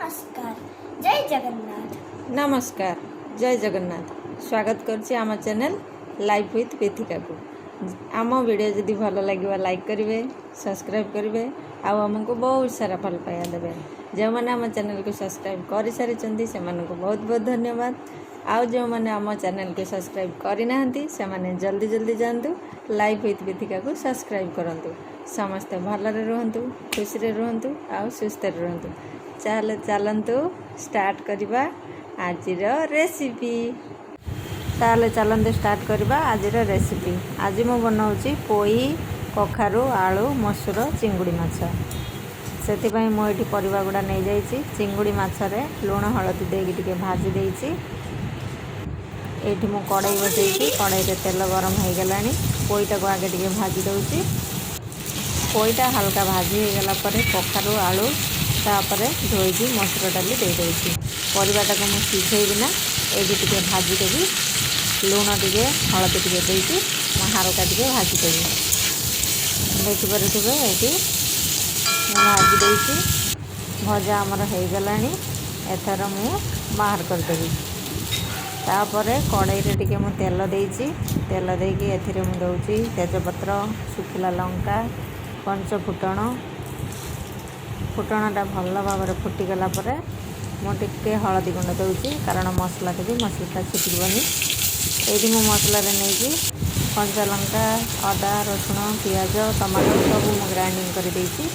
नमस्कार जय जगन्नाथ। नमस्कार जय जगन्नाथ। स्वागत करछि आम चैनल लाइफ विथ बेथिका को। आम वीडियो जदि भल लगे लाइक करेंगे, सब्सक्राइब करेंगे, आमको बहुत सारा भल पाया देवे। जो मैंने आम चैनल को सब्सक्राइब कर सारी से बहुत बहुत धन्यवाद। आउ जो मैंने आम चैनल को सब्सक्राइब करना से जल्दी जल्दी जातु लाइफ विथ बेथिका को सब्सक्राइब करूँ। समस्ते भलरे रुहतु, खुशी रुहतु, आउ सुस्थ रुहतु। चलतु स्टार्ट करवा आज रेसिपी। चलते स्टार्ट करवा आज रेसिपी। आज मु बनाऊँगी पोई कखारू आलू मसूर चिंगुड़ी माछ। से मुझे परिवा गुड़ा नहीं जाइए। चिंगुड़ी माछरे लुण हलदी देकी टिके भाजी देइछि। एठी मु कड़ाई बसई, कड़ाई तेल गरम हो गला। पोईटा को आगे टिके भाजी दूसरी। पोईटा हल्का भाजी हो गला पर कखारू आलू तापरे धोईकी मसूर डाली दे दूसरी। परिवाटा को मुझे सिझेबिना ये टिके भाजी देवी। लुण टिके हलदी टिके देकी हालका टिके भाजी देवी। देखिपे ये भाजी देती भजा आमर हो गला। एथर मु बाहर करदेवी। तापर कड़ाई टिके मु तेल देइछि। तेल देकी एथिरे मु दउछि तेजपत्र, सुखिला लंका, पंच फुटण। फुटणटा भल भाव फुटिगला मुझे हलदी गुंड दूसरी, कारण मसला देवी, मसला छिटकनी। ये मु मसला नहीं कंचा लंका, अदा, रसुण, पियाज, टमाटो सब मु ग्राइंडिंग कर देइछि।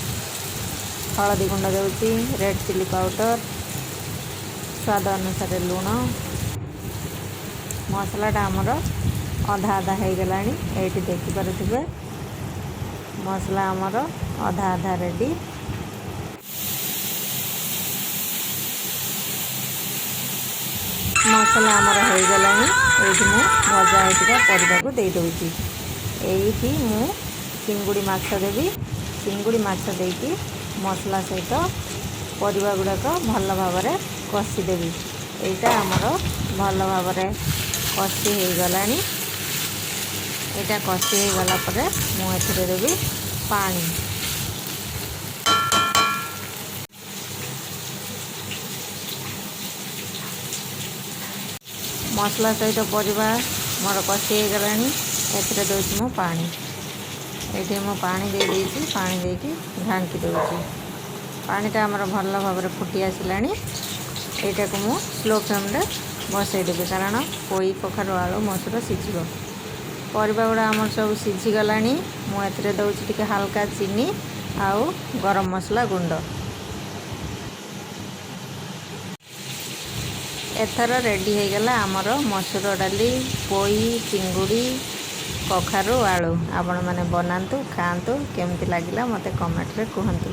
हलदी गुंड दूसरी, रेड चिली पाउडर, स्वाद अनुसार लुण। मसलाटा आमर अधा अधा हो गला। ये देखिपे मसला आमर अधा अधा रेडी। मसला आमर हो गला। ये भजा होगा परिवा को दे दूँगी। ये मु चिंगुड़ी माछ देवी। चिंगुड़ी माछ देकी मसला सहित परिवा गुड़ाक भल भाव कषिदेवी। यहाँ आमर भल भाव कषि हो गला। यहाँ कषि हो गला मुझे देवी पानी। मसला सहित परिवा मोर कषि हो गला। ए दूसरी मु पानी। ये मु पानी दे देइछि। पानी देकी ढांकी दूसरी। पानीटा आमर भल भाव फुटी आसला। यहाँ को मु स्लो फ्लेम बसईदेवी, कारण पोई कखारू आलू मसूर सीझ। परिवा गुड़ा आमर सब सीझीगला। मुझे दूसरी टिके हल्का चीनी आउ गरम मसला गुंड। एथर रेडी हो गला आमर मसूर डाली, पोई, चिंगुड़ी, कखारू आलू। आपण मैंने बनातु, खातु, केमती लगिला मते कमेंट रे कहतु।